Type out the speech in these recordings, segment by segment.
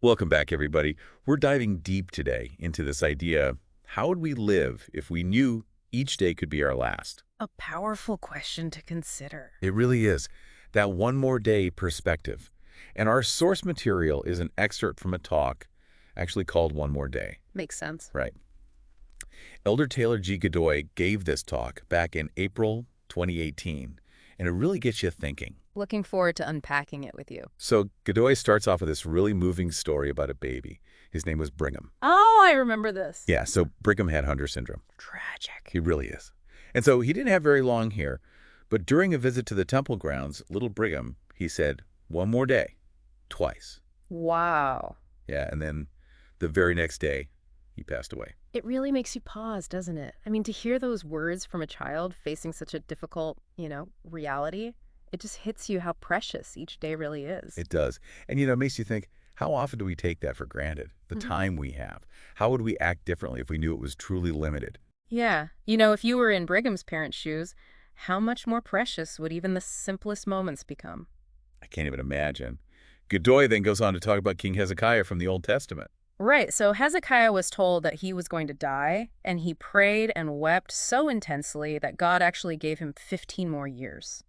Welcome back, everybody. We're diving deep today into this idea, how would we live if we knew each day could be our last? A powerful question to consider. It really is. That one more day perspective. And our source material is an excerpt from a talk actually called One More Day. Makes sense. Right. Elder Taylor G. Godoy gave this talk back in April 2018, and it really gets you thinking. Looking forward to unpacking it with you. So Godoy starts off with this really moving story about a baby. His name was Brigham. Oh, I remember this. Yeah, so Brigham had Hunter syndrome. Tragic. He really is. And so he didn't have very long here, but during a visit to the temple grounds, little Brigham, he said, "One more day," twice. Wow. Yeah, and then the very next day, he passed away. It really makes you pause, doesn't it? I mean, to hear those words from a child facing such a difficult, reality, it just hits you how precious each day really is. It does. And, it makes you think, how often do we take that for granted, the time we have? How would we act differently if we knew it was truly limited? Yeah. If you were in Brigham's parents' shoes, how much more precious would even the simplest moments become? I can't even imagine. Godoy then goes on to talk about King Hezekiah from the Old Testament. Right. So Hezekiah was told that he was going to die, and he prayed and wept so intensely that God actually gave him 15 more years.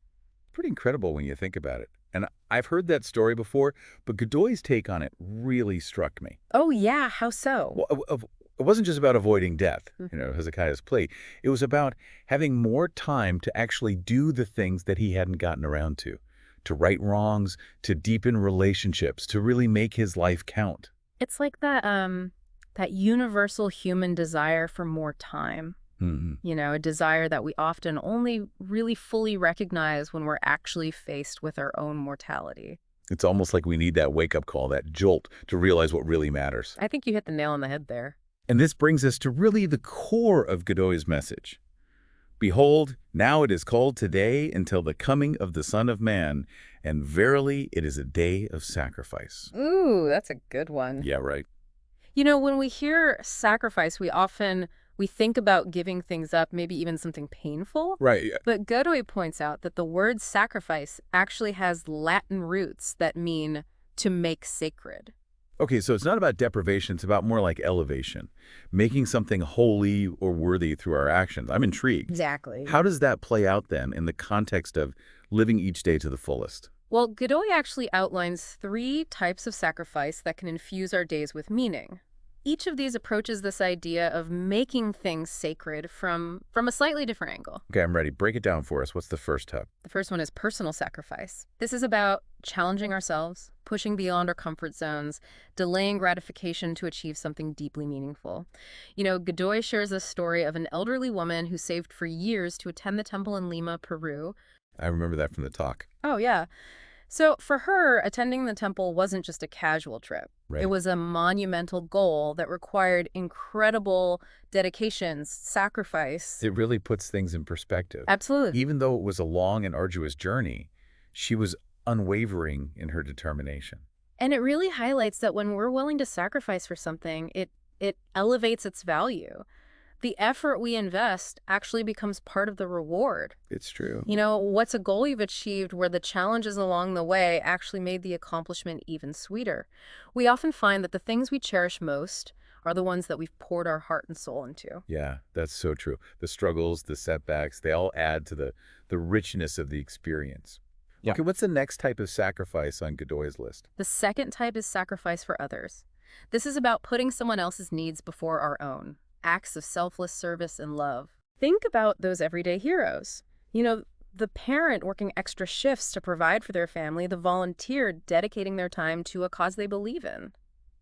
Pretty incredible when you think about it. And I've heard that story before, but Godoy's take on it really struck me. Oh, yeah. How so? Well, it wasn't just about avoiding death, Mhm. Hezekiah's plea. It was about having more time to actually do the things that he hadn't gotten around to right wrongs, to deepen relationships, to really make his life count. It's like that universal human desire for more time. Hmm. A desire that we often only really fully recognize when we're actually faced with our own mortality. It's almost like we need that wake-up call, that jolt, to realize what really matters. I think you hit the nail on the head there. And this brings us to really the core of Godoy's message. Behold, now it is called today until the coming of the Son of Man, and verily it is a day of sacrifice. Ooh, that's a good one. Yeah, right. When we hear sacrifice, we think about giving things up, maybe even something painful. Right. Yeah. But Godoy points out that the word sacrifice actually has Latin roots that mean to make sacred. Okay, so it's not about deprivation, it's about more like elevation, making something holy or worthy through our actions. I'm intrigued. Exactly. How does that play out then in the context of living each day to the fullest? Well, Godoy actually outlines 3 types of sacrifice that can infuse our days with meaning. Each of these approaches this idea of making things sacred from a slightly different angle. Okay, I'm ready. Break it down for us. What's the first type? The first one is personal sacrifice. This is about challenging ourselves, pushing beyond our comfort zones, delaying gratification to achieve something deeply meaningful. Godoy shares a story of an elderly woman who saved for years to attend the temple in Lima, Peru. I remember that from the talk. Oh, yeah. So for her, attending the temple wasn't just a casual trip. Right. It was a monumental goal that required incredible dedications, sacrifice. It really puts things in perspective. Absolutely. Even though it was a long and arduous journey, she was unwavering in her determination. And it really highlights that when we're willing to sacrifice for something, it elevates its value. The effort we invest actually becomes part of the reward. It's true. What's a goal you've achieved where the challenges along the way actually made the accomplishment even sweeter? We often find that the things we cherish most are the ones that we've poured our heart and soul into. Yeah, that's so true. The struggles, the setbacks, they all add to the richness of the experience. Yeah. Okay, what's the next type of sacrifice on Godoy's list? The second type is sacrifice for others. This is about putting someone else's needs before our own. Acts of selfless service and love. Think about those everyday heroes. The parent working extra shifts to provide for their family, the volunteer dedicating their time to a cause they believe in.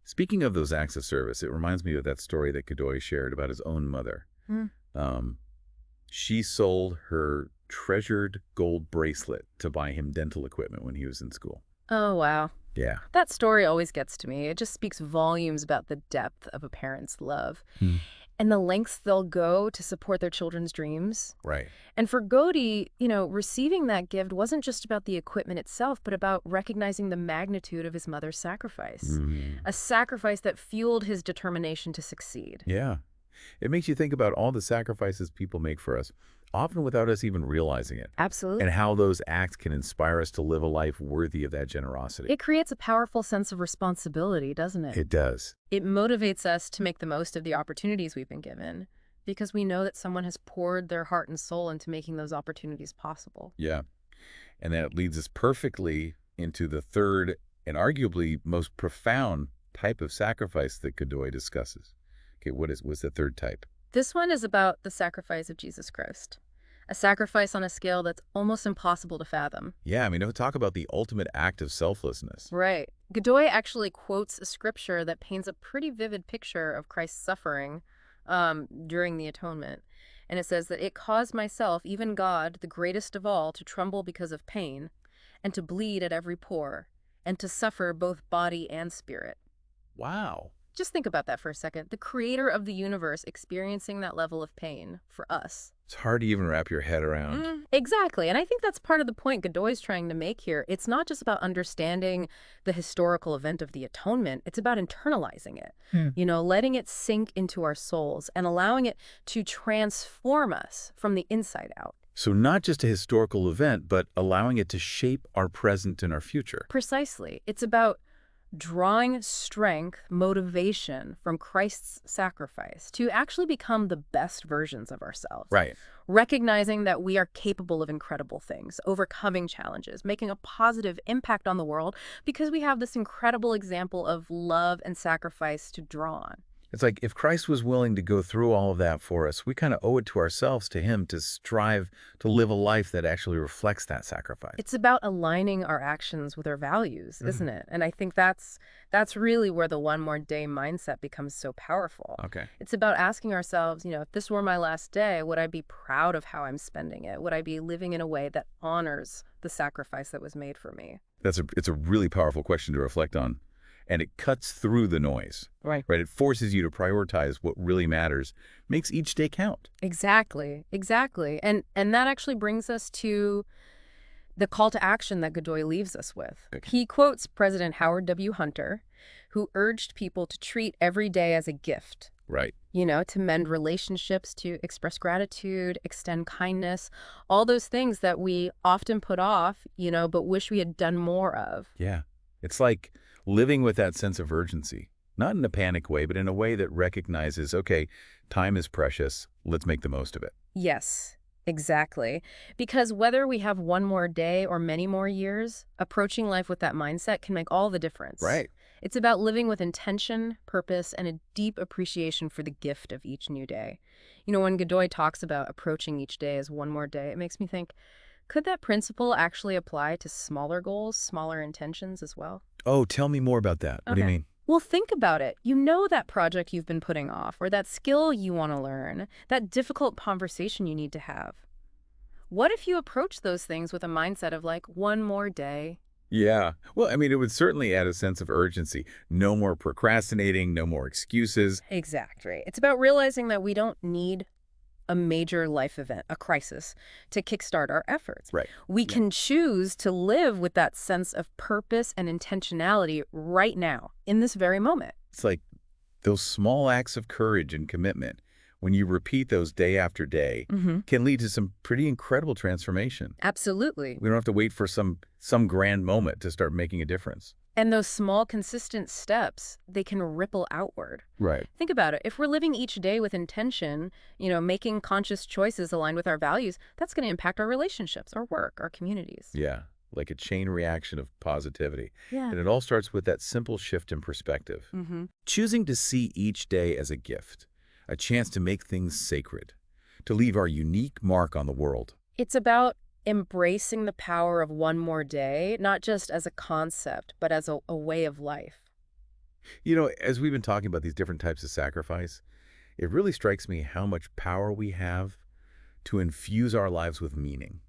Speaking of those acts of service, it reminds me of that story that Godoy shared about his own mother. She sold her treasured gold bracelet to buy him dental equipment when he was in school. Oh, wow. Yeah. That story always gets to me. It just speaks volumes about the depth of a parent's love. And the lengths they'll go to support their children's dreams. Right. And for Godoy, receiving that gift wasn't just about the equipment itself, but about recognizing the magnitude of his mother's sacrifice. A sacrifice that fueled his determination to succeed. Yeah. It makes you think about all the sacrifices people make for us. often without us even realizing it, Absolutely. and how those acts can inspire us to live a life worthy of that generosity. It creates a powerful sense of responsibility, doesn't it? It does. It motivates us to make the most of the opportunities we've been given because we know that someone has poured their heart and soul into making those opportunities possible. Yeah. And that leads us perfectly into the third and arguably most profound type of sacrifice that Godoy discusses. Okay, what's the third type? This one is about the sacrifice of Jesus Christ, a sacrifice on a scale that's almost impossible to fathom. Yeah, I mean, talk about the ultimate act of selflessness. Right. Godoy actually quotes a scripture that paints a pretty vivid picture of Christ's suffering during the atonement. And it says that it caused myself, even God, the greatest of all, to tremble because of pain, and to bleed at every pore, and to suffer both body and spirit. Wow. Just think about that for a second. The creator of the universe experiencing that level of pain for us. It's hard to even wrap your head around. Exactly. And I think that's part of the point Godoy's trying to make here. It's not just about understanding the historical event of the atonement. It's about internalizing it, letting it sink into our souls and allowing it to transform us from the inside out. So not just a historical event, but allowing it to shape our present and our future. Precisely. It's about drawing strength, motivation from Christ's sacrifice to actually become the best versions of ourselves. Right. Recognizing that we are capable of incredible things, overcoming challenges, making a positive impact on the world because we have this incredible example of love and sacrifice to draw on. It's like if Christ was willing to go through all of that for us, we kind of owe it to ourselves, to him, to strive to live a life that actually reflects that sacrifice. It's about aligning our actions with our values, isn't it? And I think that's really where the one more day mindset becomes so powerful. Okay. It's about asking ourselves, if this were my last day, would I be proud of how I'm spending it? Would I be living in a way that honors the sacrifice that was made for me? It's a really powerful question to reflect on. And it cuts through the noise. Right. It forces you to prioritize what really matters, makes each day count. Exactly. And that actually brings us to the call to action that Godoy leaves us with. Okay. He quotes President Howard W. Hunter, who urged people to treat every day as a gift. Right. To mend relationships, to express gratitude, extend kindness, all those things that we often put off, but wish we had done more of. Yeah. It's like living with that sense of urgency, not in a panic way, but in a way that recognizes, okay, time is precious. Let's make the most of it. Yes, exactly. Because whether we have one more day or many more years, approaching life with that mindset can make all the difference. Right. It's about living with intention, purpose, and a deep appreciation for the gift of each new day. When Godoy talks about approaching each day as one more day, it makes me think, could that principle actually apply to smaller goals, smaller intentions as well? Oh, tell me more about that. What do you mean? Well, think about it. That project you've been putting off, or that skill you want to learn, that difficult conversation you need to have. What if you approach those things with a mindset of one more day? Yeah. Well, I mean, it would certainly add a sense of urgency. No more procrastinating, no more excuses. Exactly. It's about realizing that we don't need a major life event, a crisis, to kickstart our efforts. Right. We can choose to live with that sense of purpose and intentionality right now, in this very moment. It's like those small acts of courage and commitment, when you repeat those day after day, can lead to some pretty incredible transformation. Absolutely. We don't have to wait for some grand moment to start making a difference. And those small, consistent steps, they can ripple outward. Right. Think about it. If we're living each day with intention, making conscious choices aligned with our values, that's going to impact our relationships, our work, our communities. Yeah, like a chain reaction of positivity. Yeah. And it all starts with that simple shift in perspective. Choosing to see each day as a gift, a chance to make things sacred, to leave our unique mark on the world. It's about embracing the power of one more day, not just as a concept, but as a way of life. As we've been talking about these different types of sacrifice, it really strikes me how much power we have to infuse our lives with meaning.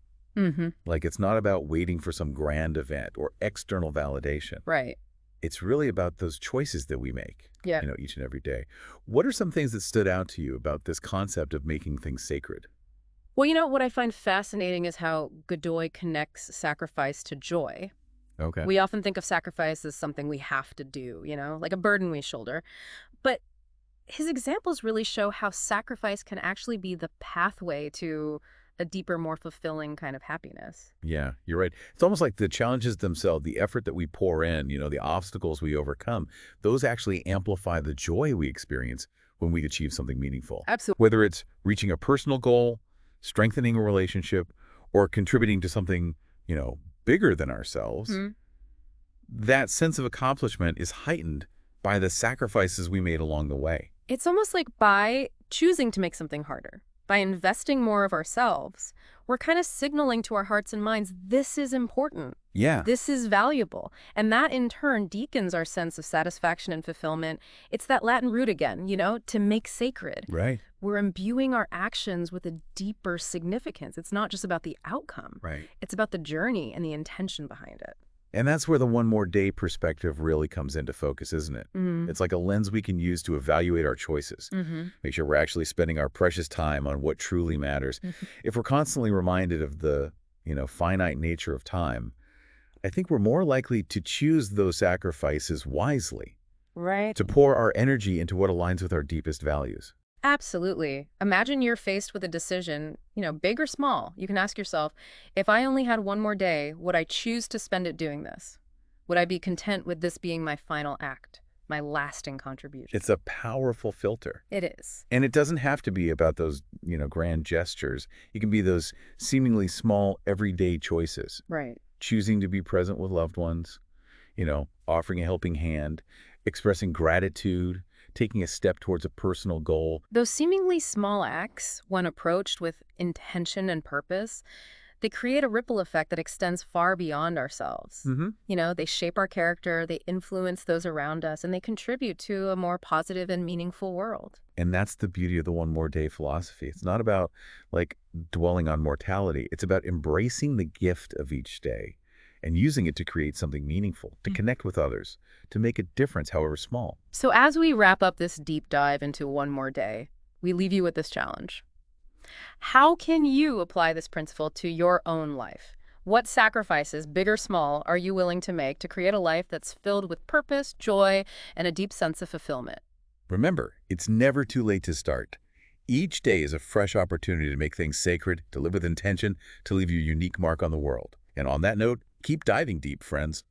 Like it's not about waiting for some grand event or external validation. Right. It's really about those choices that we make, Yeah. Each and every day. What are some things that stood out to you about this concept of making things sacred? Well, what I find fascinating is how Godoy connects sacrifice to joy. Okay. We often think of sacrifice as something we have to do, like a burden we shoulder. But his examples really show how sacrifice can actually be the pathway to a deeper, more fulfilling kind of happiness. Yeah, you're right. It's almost like the challenges themselves, the effort that we pour in, the obstacles we overcome, those actually amplify the joy we experience when we achieve something meaningful. Absolutely. Whether it's reaching a personal goal, strengthening a relationship, or contributing to something, bigger than ourselves, that sense of accomplishment is heightened by the sacrifices we made along the way. It's almost like by choosing to make something harder, by investing more of ourselves, we're kind of signaling to our hearts and minds, this is important. Yeah. This is valuable. And that in turn deepens our sense of satisfaction and fulfillment. It's that Latin root again, to make sacred. Right. We're imbuing our actions with a deeper significance. It's not just about the outcome. Right. It's about the journey and the intention behind it. And that's where the one more day perspective really comes into focus, isn't it? It's like a lens we can use to evaluate our choices, make sure we're actually spending our precious time on what truly matters. If we're constantly reminded of the, finite nature of time, I think we're more likely to choose those sacrifices wisely, Right. to pour our energy into what aligns with our deepest values. Absolutely. Imagine you're faced with a decision, big or small. You can ask yourself, if I only had one more day, would I choose to spend it doing this? Would I be content with this being my final act, my lasting contribution? It's a powerful filter. It is. And it doesn't have to be about those, grand gestures. It can be those seemingly small, everyday choices. Right. Choosing to be present with loved ones, offering a helping hand, expressing gratitude, taking a step towards a personal goal. Those seemingly small acts, when approached with intention and purpose, they create a ripple effect that extends far beyond ourselves. They shape our character, they influence those around us, and they contribute to a more positive and meaningful world. And that's the beauty of the one more day philosophy. It's not about dwelling on mortality. It's about embracing the gift of each day and using it to create something meaningful, to connect with others, to make a difference, however small. So as we wrap up this deep dive into one more day, we leave you with this challenge. How can you apply this principle to your own life? What sacrifices, big or small, are you willing to make to create a life that's filled with purpose, joy, and a deep sense of fulfillment? Remember, it's never too late to start. Each day is a fresh opportunity to make things sacred, to live with intention, to leave your unique mark on the world. And on that note, keep diving deep, friends.